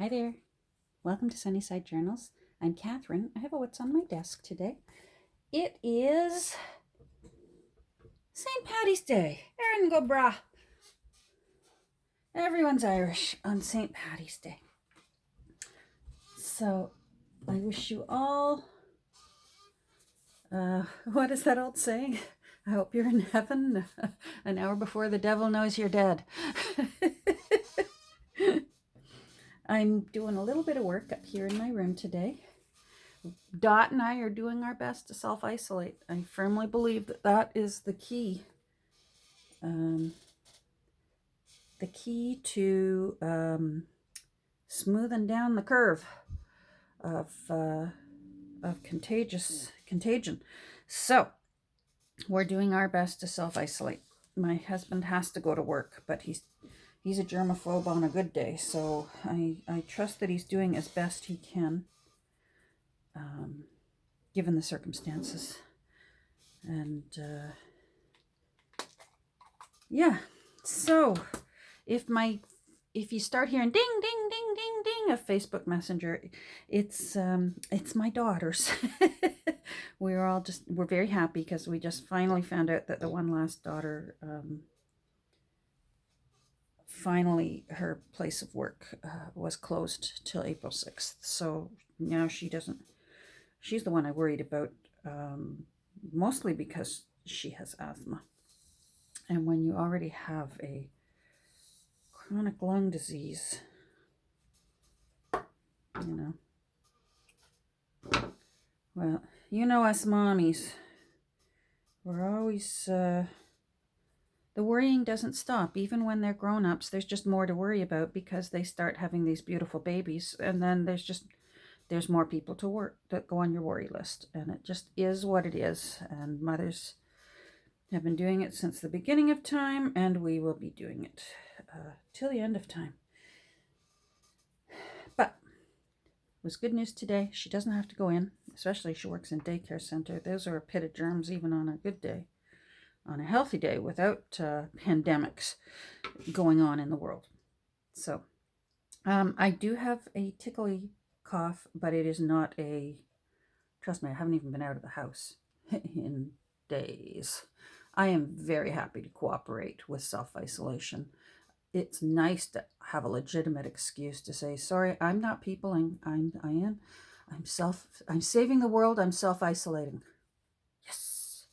Hi there. Welcome to Sunnyside Journals. I'm Catherine. I have a what's on my desk today. It is St. Paddy's Day. Erin go bragh. Everyone's Irish on St. Paddy's Day. So I wish you all, what is that old saying? I hope you're in heaven an hour before the devil knows you're dead. I'm doing a little bit of work up here in my room today. Dot and I are doing our best to self-isolate. I firmly believe that that is the key. The key to smoothing down the curve of contagion. So we're doing our best to self-isolate. My husband has to go to work, but he's a germaphobe on a good day, so I trust that he's doing as best he can, given the circumstances. And yeah, so if you start hearing ding ding ding ding ding of Facebook Messenger, it's my daughters. We're very happy because we just finally found out that the one last daughter, finally her place of work was closed till April 6th. So now she's the one I worried about, mostly because she has asthma. And when you already have a chronic lung disease, well, us mommies, we're always, the worrying doesn't stop. Even when they're grown-ups, there's just more to worry about because they start having these beautiful babies, and then there's more people that go on your worry list, and it just is what it is. And mothers have been doing it since the beginning of time, and we will be doing it till the end of time. But it was good news today. She doesn't have to go in, especially she works in daycare center. Those are a pit of germs even on a good day, on a healthy day without pandemics going on in the world. So I do have a tickly cough, but it is not trust me, I haven't even been out of the house in days. I am very happy to cooperate with self-isolation. It's nice to have a legitimate excuse to say, sorry, I'm not peopling. I'm saving the world. I'm self-isolating. Yes.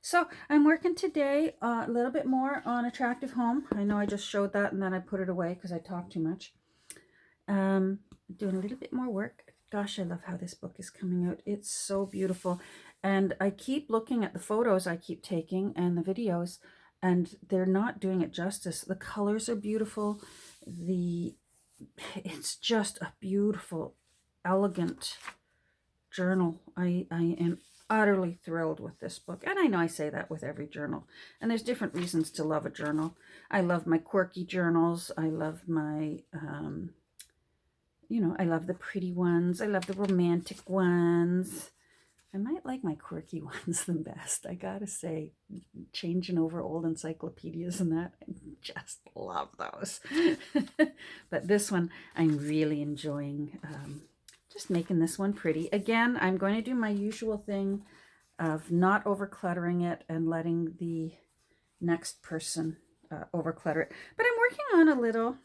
So I'm working today a little bit more on Attractive Home. I know I just showed that and then I put it away because I talked too much. Doing a little bit more work. Gosh, I love how this book is coming out. It's so beautiful. And I keep looking at the photos I keep taking and the videos, and they're not doing it justice. The colors are beautiful. It's just a beautiful, elegant journal. I am utterly thrilled with this book. And I know I say that with every journal. And there's different reasons to love a journal. I love my quirky journals. I love my, I love the pretty ones. I love the romantic ones. I might like my quirky ones the best, I gotta say. Changing over old encyclopedias and that, I just love those. But this one, I'm really enjoying just making this one pretty. Again, I'm going to do my usual thing of not over-cluttering it and letting the next person over-clutter it. But I'm working on a little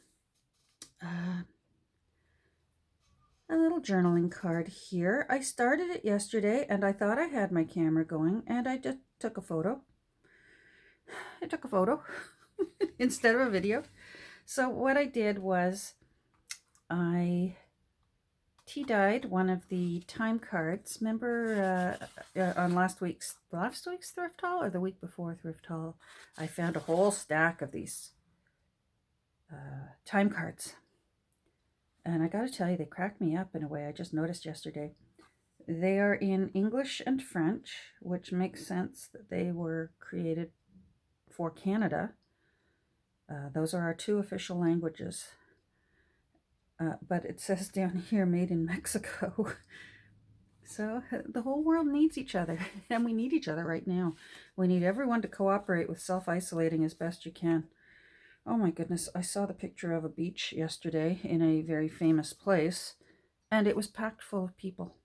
journaling card here. I started it yesterday and I thought I had my camera going and I just took a photo. I took a photo instead of a video. So what I did was I tea-dyed one of the time cards. Remember on last week's thrift haul or the week before thrift haul, I found a whole stack of these time cards. And I gotta tell you, they cracked me up in a way I just noticed yesterday. They are in English and French, which makes sense that they were created for Canada. Those are our two official languages. But it says down here, made in Mexico. So the whole world needs each other, and we need each other right now. We need everyone to cooperate with self-isolating as best you can. Oh my goodness, I saw the picture of a beach yesterday in a very famous place, and it was packed full of people.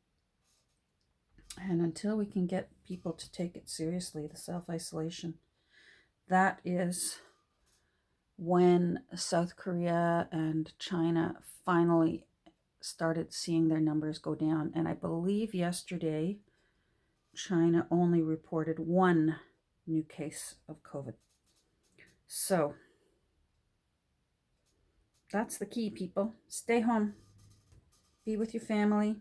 And until we can get people to take it seriously, the self-isolation, that is when South Korea and China finally started seeing their numbers go down. And I believe yesterday, China only reported 1 new case of COVID. So that's the key, people. Stay home. Be with your family.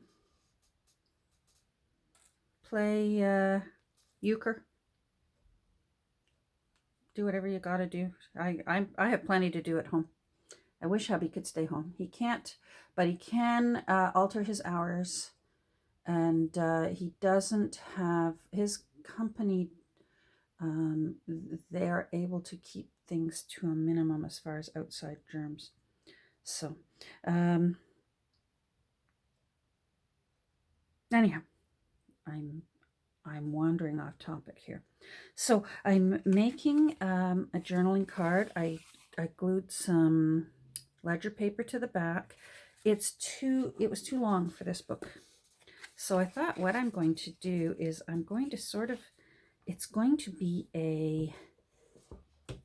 Play euchre. Do whatever you gotta do. I have plenty to do at home. I wish hubby could stay home. He can't, but he can alter his hours, and he doesn't have his company. They're able to keep things to a minimum as far as outside germs. So, anyhow, I'm wandering off topic here. So I'm making a journaling card. I glued some ledger paper to the back. It was too long for this book. So I thought what I'm going to do is I'm going to it's going to be a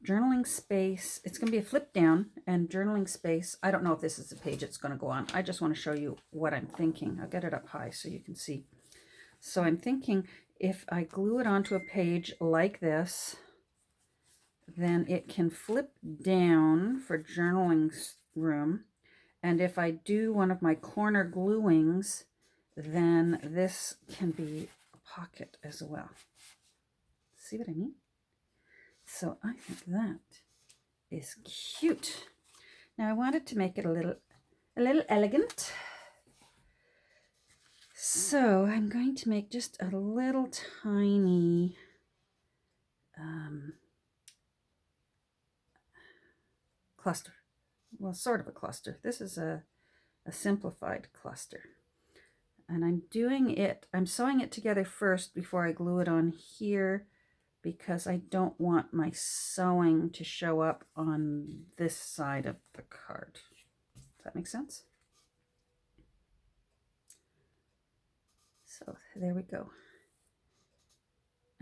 journaling space. It's going to be a flip down and journaling space. I don't know if this is the page it's going to go on. I just want to show you what I'm thinking. I'll get it up high so you can see. So I'm thinking if I glue it onto a page like this, then it can flip down for journaling room. And if I do one of my corner gluings, then this can be a pocket as well. See what I mean? So I think that is cute. Now I wanted to make it a little elegant. So I'm going to make just a little tiny cluster. Well, sort of a cluster. This is a simplified cluster. And I'm sewing it together first before I glue it on here because I don't want my sewing to show up on this side of the card. Does that make sense? So there we go.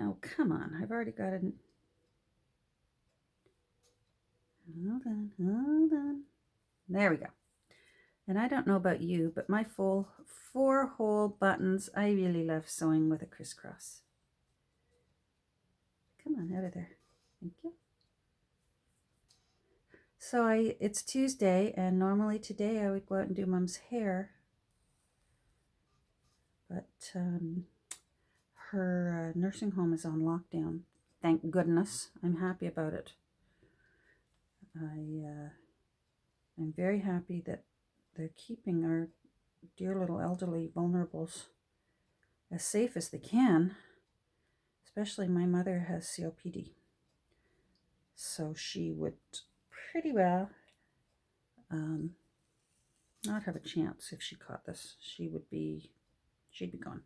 Oh, come on. I've already got it. Hold on. There we go. And I don't know about you, but my full 4-hole buttons, I really love sewing with a crisscross. Come on, out of there. Thank you. So it's Tuesday, and normally today I would go out and do Mom's hair. But her nursing home is on lockdown. Thank goodness. I'm happy about it. I'm very happy that they're keeping our dear little elderly vulnerables as safe as they can. Especially my mother has COPD. So she would pretty well not have a chance if she caught this. She'd be gone.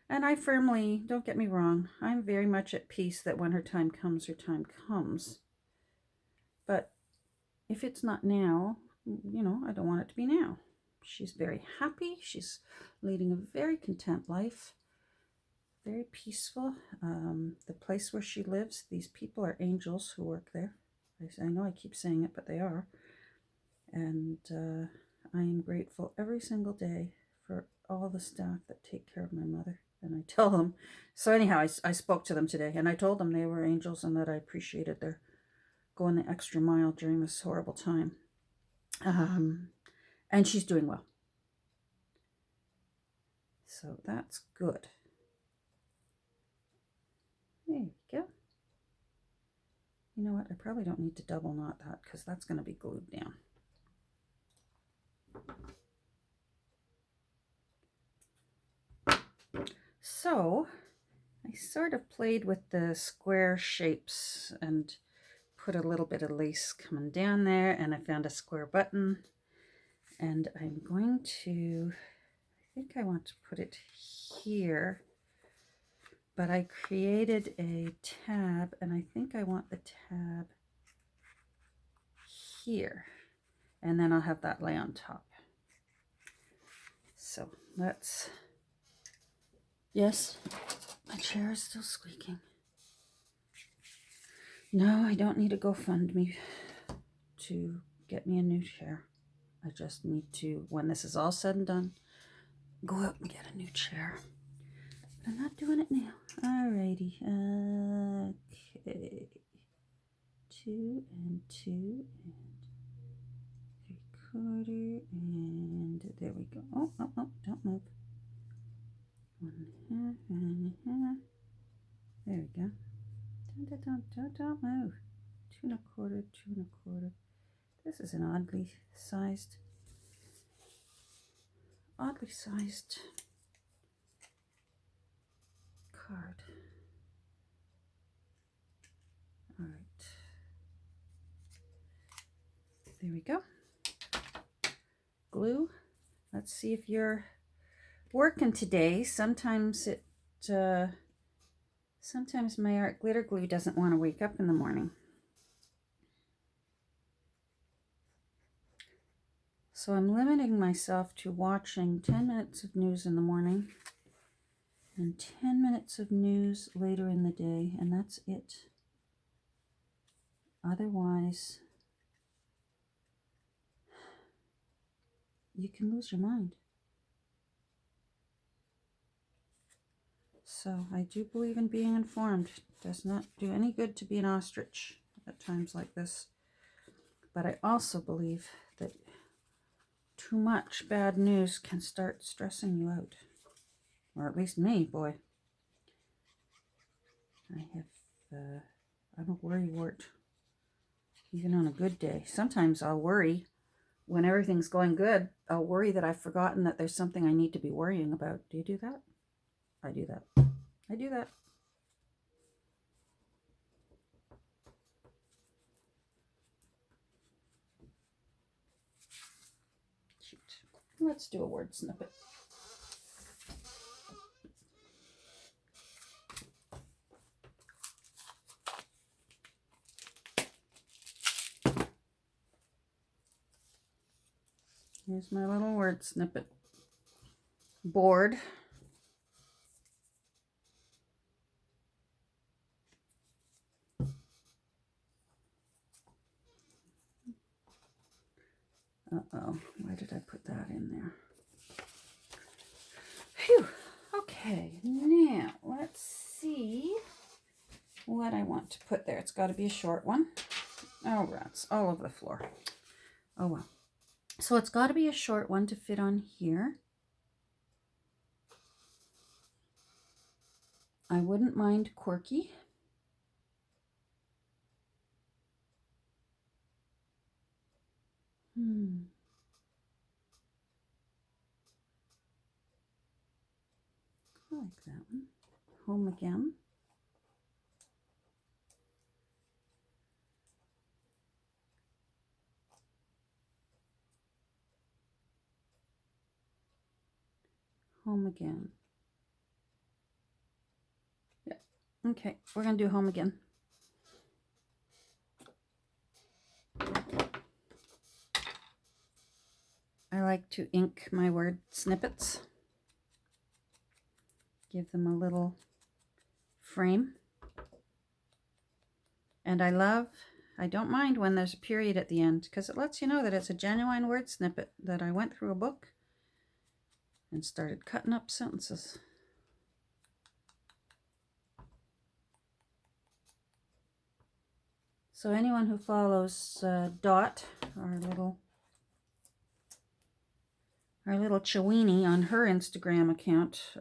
And I firmly, don't get me wrong, I'm very much at peace that when her time comes, her time comes. But if it's not now, I don't want it to be now. She's very happy. She's leading a very content life, very peaceful. The place where she lives, these people are angels who work there. I know I keep saying it, but they are. And I am grateful every single day for all the staff that take care of my mother. And I tell them. So anyhow, I spoke to them today, and I told them they were angels and that I appreciated their going the extra mile during this horrible time. And she's doing well. So that's good. There you go. You know what? I probably don't need to double knot that because that's going to be glued down. So I sort of played with the square shapes and put a little bit of lace coming down there, and I found a square button, and I'm going to, I think I want to put it here but I created a tab, and I think I want the tab here, and then I'll have that lay on top. So let's, yes, my chair is still squeaking. No, I don't need a GoFundMe to get me a new chair. I just need to, when this is all said and done, go out and get a new chair. But I'm not doing it now. Alrighty. Okay. 2 and 2 and 3/4, and there we go. Oh, don't move. 1/2 and 1/2. There we go. Don't move. 2 1/4, 2 1/4. This is an oddly sized card. All right. There we go. Glue. Let's see if you're working today. Sometimes my art glitter glue doesn't want to wake up in the morning. So I'm limiting myself to watching 10 minutes of news in the morning and 10 minutes of news later in the day, and that's it. Otherwise, you can lose your mind. So I do believe in being informed. It does not do any good to be an ostrich at times like this. But I also believe that too much bad news can start stressing you out. Or at least me, boy. I'm a worrywart. Even on a good day. Sometimes I'll worry when everything's going good. I'll worry that I've forgotten that there's something I need to be worrying about. Do you do that? I do that. I do that. Shoot. Let's do a word snippet. Here's my little word snippet board. Uh-oh, why did I put that in there? Phew. Okay, now let's see what I want to put there. It's got to be a short one. Oh, rats all over the floor. Oh, well. So it's got to be a short one to fit on here. I wouldn't mind quirky. I like that one. Home again. Home again. Yeah. Okay, we're going to do home again. I like to ink my word snippets. Give them a little frame. And I don't mind when there's a period at the end, because it lets you know that it's a genuine word snippet, that I went through a book and started cutting up sentences. So anyone who follows Dot, our little Chewini on her Instagram account,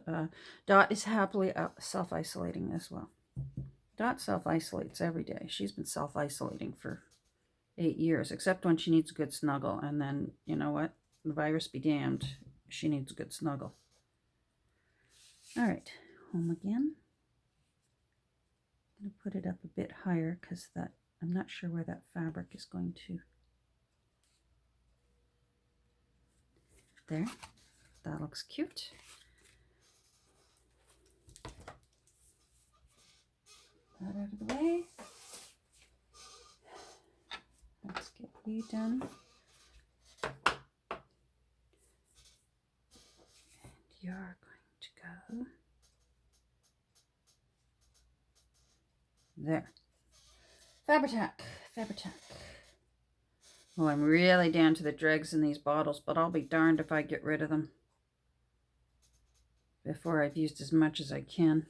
Dot is happily self-isolating as well. Dot self-isolates every day. She's been self-isolating for 8 years, except when she needs a good snuggle. And then, you know what? The virus be damned. She needs a good snuggle. All right, home again. I'm going to put it up a bit higher because I'm not sure where that fabric is going to. There, that looks cute. that out of the way. Let's get you done. And you're going to go there. Fabri-Tac. Oh, I'm really down to the dregs in these bottles, but I'll be darned if I get rid of them before I've used as much as I can.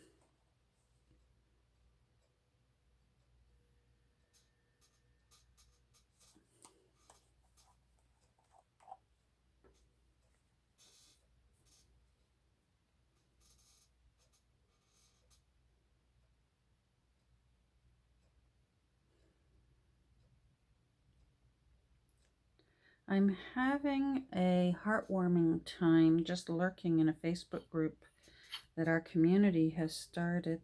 I'm having a heartwarming time just lurking in a Facebook group that our community has started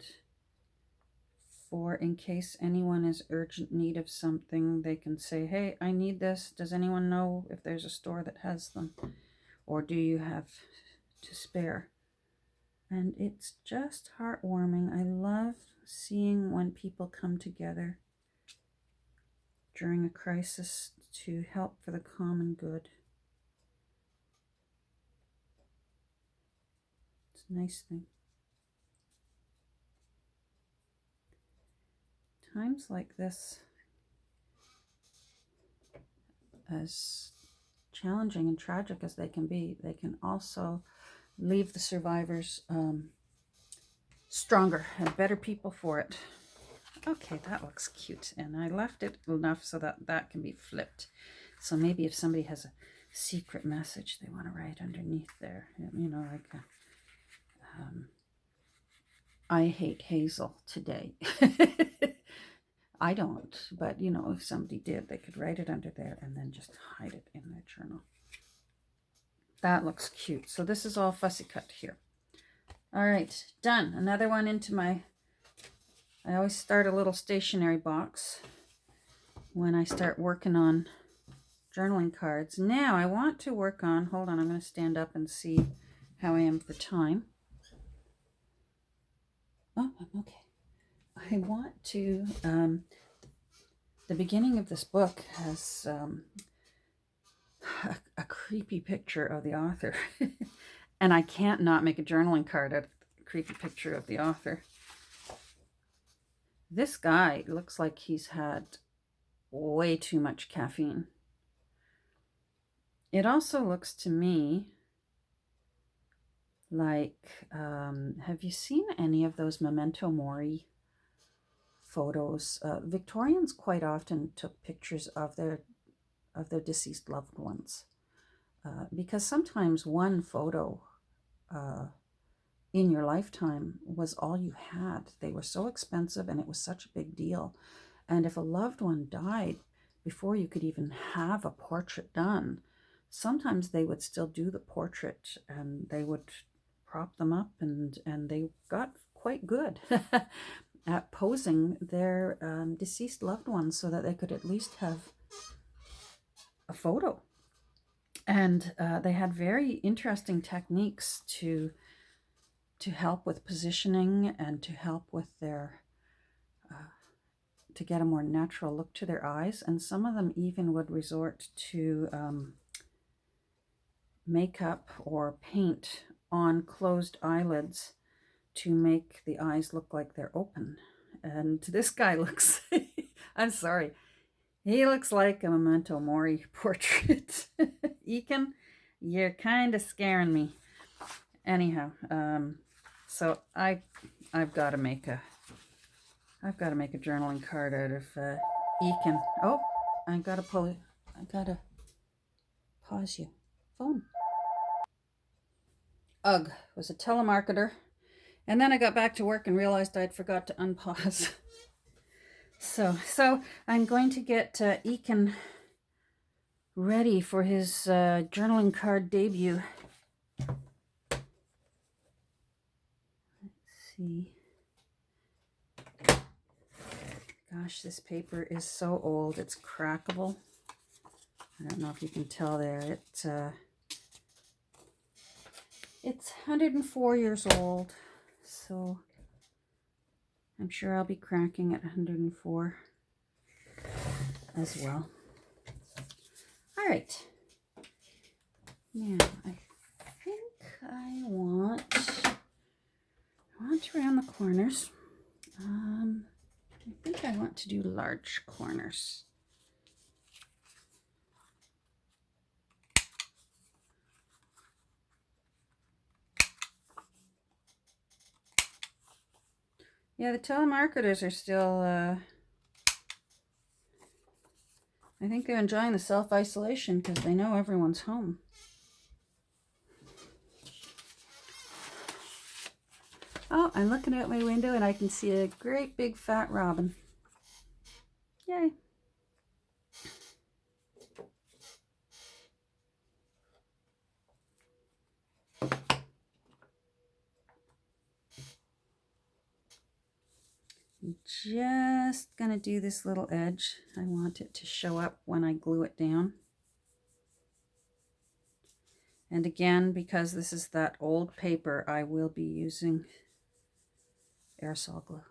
for in case anyone is urgent need of something. They can say, hey, I need this. Does anyone know if there's a store that has them? Or do you have to spare? And it's just heartwarming. I love seeing when people come together during a crisis to help for the common good. It's a nice thing. Times like this, as challenging and tragic as they can be, they can also leave the survivors stronger and better people for it. Okay, that looks cute, and I left it enough so that that can be flipped. So maybe if somebody has a secret message they want to write underneath there, you know, like I hate Hazel today. I don't, but you know, if somebody did, they could write it under there and then just hide it in their journal. That looks cute. So this is all fussy cut here. All right, done. Another one into my, I always start a little stationery box when I start working on journaling cards. Now I want to work on, hold on, I'm going to stand up and see how I am for time. Oh, I'm okay. I want to, the beginning of this book has a creepy picture of the author. And I can't not make a journaling card out of the creepy picture of the author. This guy looks like he's had way too much caffeine. It also looks to me like, have you seen any of those Memento Mori photos? Victorians quite often took pictures of their deceased loved ones, because sometimes one photo in your lifetime was all you had. They were so expensive and it was such a big deal. And if a loved one died before you could even have a portrait done, sometimes they would still do the portrait and they would prop them up, and they got quite good at posing their deceased loved ones so that they could at least have a photo. And they had very interesting techniques to help with positioning and to help with their to get a more natural look to their eyes. And some of them even would resort to makeup or paint on closed eyelids to make the eyes look like they're open. And this guy looks, I'm sorry, he looks like a Memento Mori portrait. Eakin, you're kind of scaring me. Anyhow, so I've got to make a journaling card out of Eakin. Oh, I gotta pause you. Phone. Ugh, was a telemarketer. And then I got back to work and realized I'd forgot to unpause. So I'm going to get Eakin ready for his journaling card debut. Let's see. Gosh, this paper is so old. It's crackable. I don't know if you can tell there. It's 104 years old. So I'm sure I'll be cracking at 104 as well. All right. Now, I think I want around the corners. I think I want to do large corners. Yeah, the telemarketers are still, I think they're enjoying the self-isolation because they know everyone's home. Oh, I'm looking out my window and I can see a great big fat robin. Yay. I'm just gonna do this little edge. I want it to show up when I glue it down. And again, because this is that old paper, I will be using aerosol glue.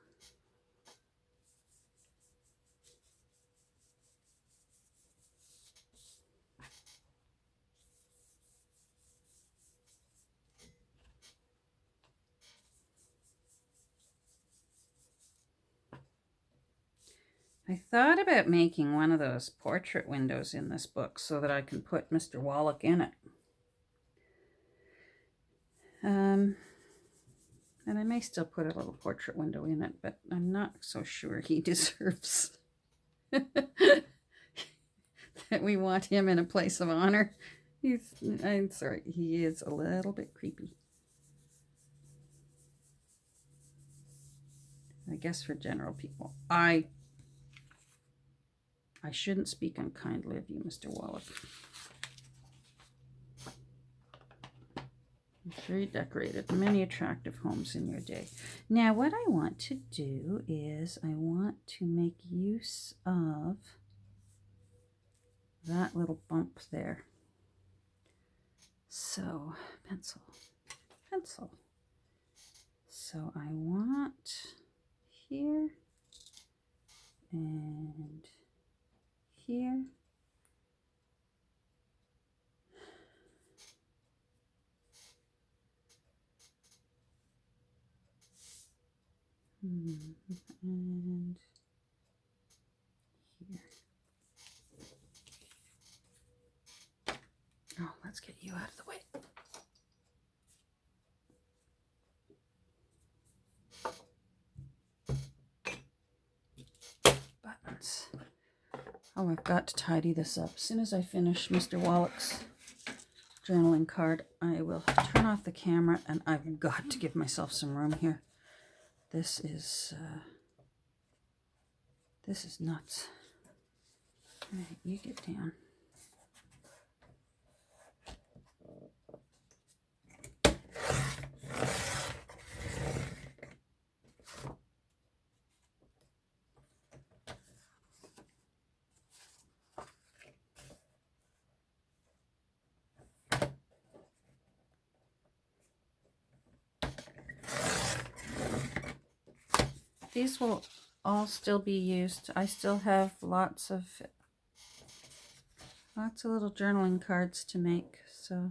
I thought about making one of those portrait windows in this book so that I can put Mr. Wallach in it. And I may still put a little portrait window in it, but I'm not so sure he deserves that we want him in a place of honor. I'm sorry, he is a little bit creepy. I guess for general people. I shouldn't speak unkindly of you, Mr. Wallach. I'm sure you decorated many attractive homes in your day. Now, what I want to do is I want to make use of that little bump there. So, pencil. So I want here and here. And here. Oh, let's get you out of the way. Buttons. Oh, I've got to tidy this up. As soon as I finish Mr. Wallach's journaling card, I will turn off the camera, and I've got to give myself some room here. This is nuts. All right, you get down. These will all still be used. I still have lots of little journaling cards to make, so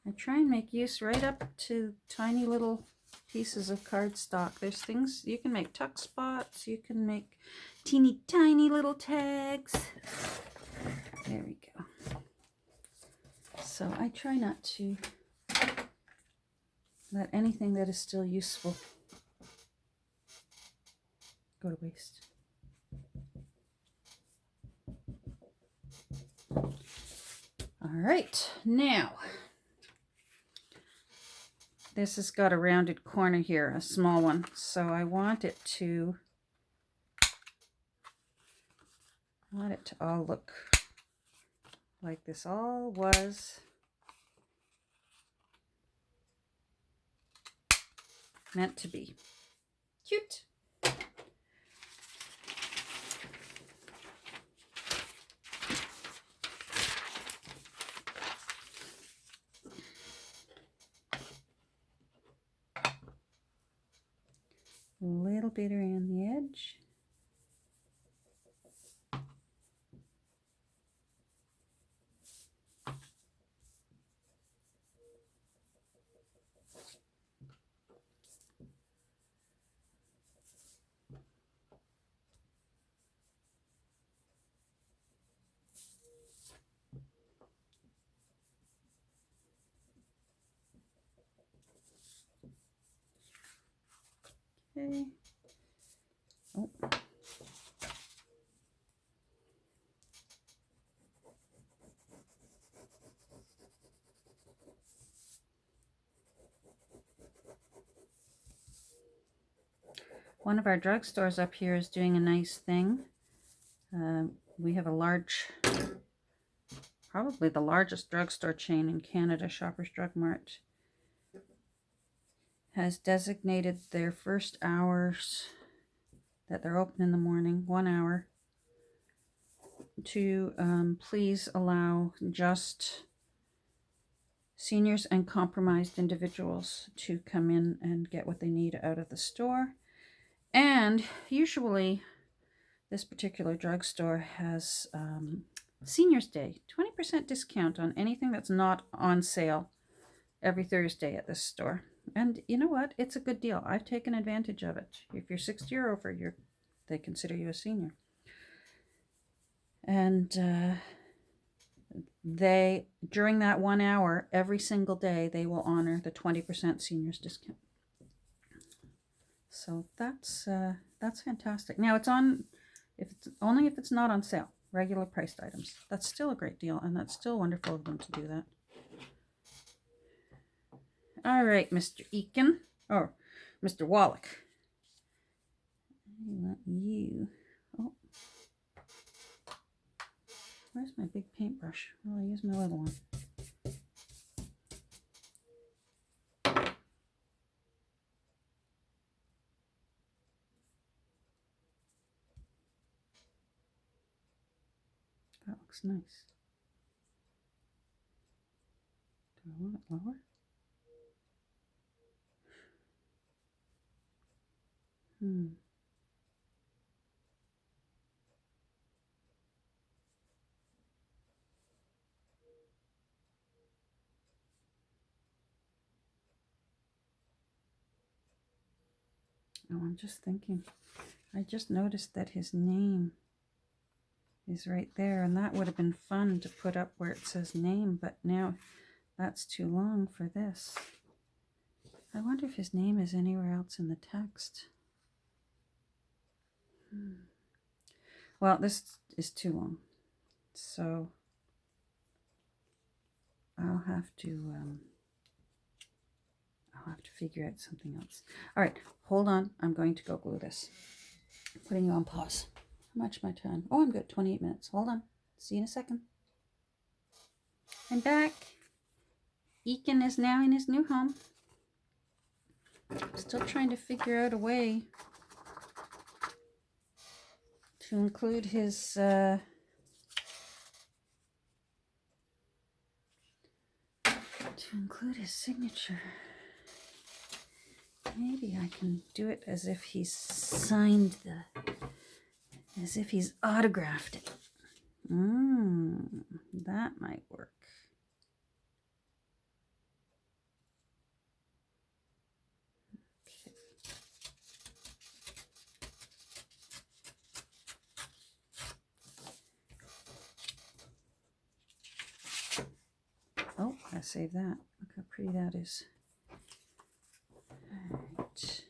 I try and make use right up to tiny little pieces of cardstock. There's things you can make, tuck spots, you can make teeny tiny little tags. There we go. So I try not to let anything that is still useful go to waste. All right, now this has got a rounded corner here, a small one, so I want it to all look like this all was meant to be. Cute. bit around the edge. Okay. Oh. One of our drugstores up here is doing a nice thing. We have a large, probably the largest drugstore chain in Canada, Shoppers Drug Mart, has designated their first hours that they're open in the morning, 1 hour, to please allow just seniors and compromised individuals to come in and get what they need out of the store. And usually this particular drugstore has Seniors Day, 20% discount on anything that's not on sale every Thursday at this store. And you know what? It's a good deal. I've taken advantage of it. If you're 60 or over, they consider you a senior. And they, during that 1 hour, every single day, they will honor the 20% seniors discount. So that's fantastic. Now it's on, only if it's not on sale, regular priced items. That's still a great deal, and that's still wonderful of them to do that. All right, Mr. Eakin, or Mr. Wallach. I want you. Oh, where's my big paintbrush? Well, I use my little one. That looks nice. Do I want it lower? Oh, I'm just thinking. I just noticed that his name is right there, and that would have been fun to put up where it says name, but now that's too long for this. I wonder if his name is anywhere else in the text. Well, this is too long, so I'll have to figure out something else. All right, hold on. I'm going to go glue this. I'm putting you on pause. How much my time? Oh, I'm good. 28 minutes. Hold on. See you in a second. I'm back. Eakin is now in his new home. Still trying to figure out a way to include his signature. Maybe I can do it as if he's signed as if he's autographed it. That might work. Oh, I saved that. Look how pretty that is. All right.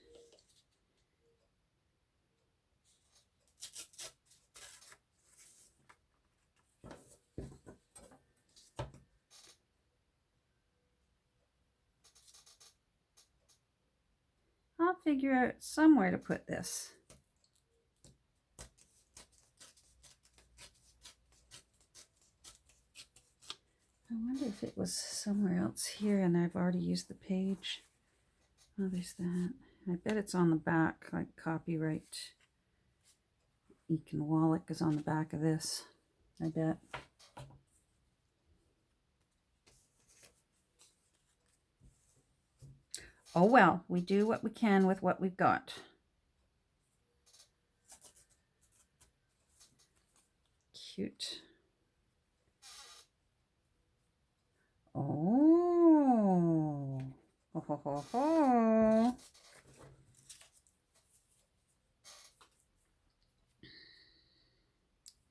I'll figure out somewhere to put this. I wonder if it was somewhere else here and I've already used the page. Oh, there's that. I bet it's on the back, like copyright. Eakin Wallach is on the back of this, I bet. Oh well, we do what we can with what we've got. cute. Oh. Ho, ho, ho, ho.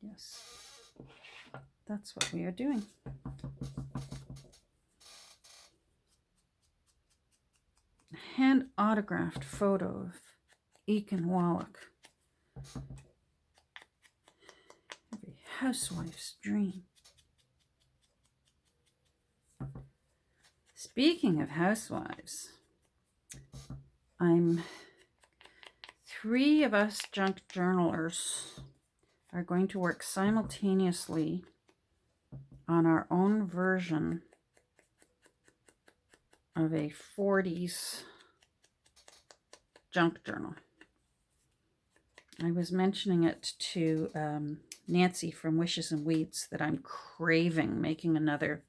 Yes. That's what we are doing. Hand autographed photo of Aiken Wallach. Every housewife's dream. Speaking of housewives, three of us junk journalers are going to work simultaneously on our own version of a 40s junk journal. I was mentioning it to Nancy from Wishes and Weeds that I'm craving making another,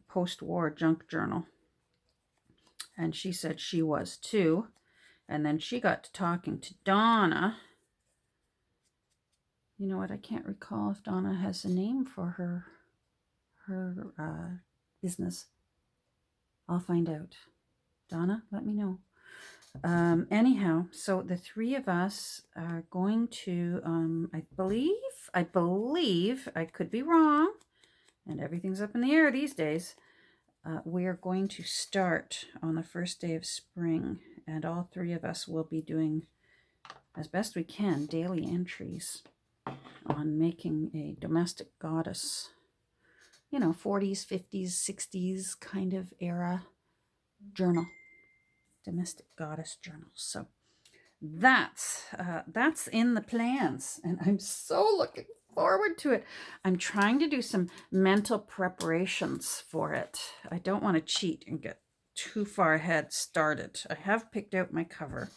post-war junk journal. And she said she was too. And then she got to talking to Donna. You know what? I can't recall if Donna has a name for her business. I'll find out. Donna, let me know. Anyhow, so the three of us are going to, I believe, I could be wrong, and everything's up in the air these days. We are going to start on the first day of spring, and all three of us will be doing, as best we can, daily entries on making a domestic goddess, 40s, 50s, 60s kind of era journal. Domestic goddess journal. So that's in the plans, and I'm so looking forward to it. I'm trying to do some mental preparations for it. I don't want to cheat and get too far ahead started. I have picked out my cover,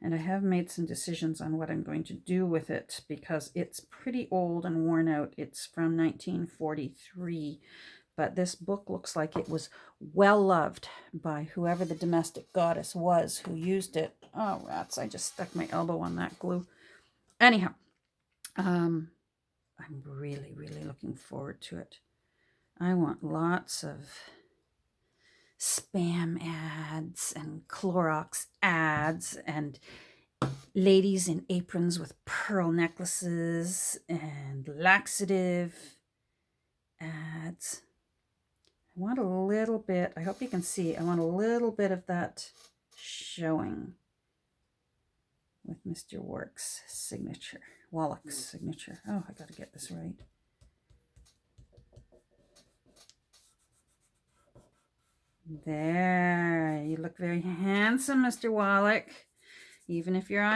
and I have made some decisions on what I'm going to do with it because it's pretty old and worn out. It's from 1943. But this book looks like it was well loved by whoever the domestic goddess was who used it. Oh, rats, I just stuck my elbow on that glue. Anyhow, I'm really, really looking forward to it. I want lots of spam ads and Clorox ads and ladies in aprons with pearl necklaces and laxative ads. I want a little bit, I hope you can see, I want a little bit of that showing with Mr. Wallach's signature. Oh, I got to get this right. There, you look very handsome, Mr. Wallach, even if you're on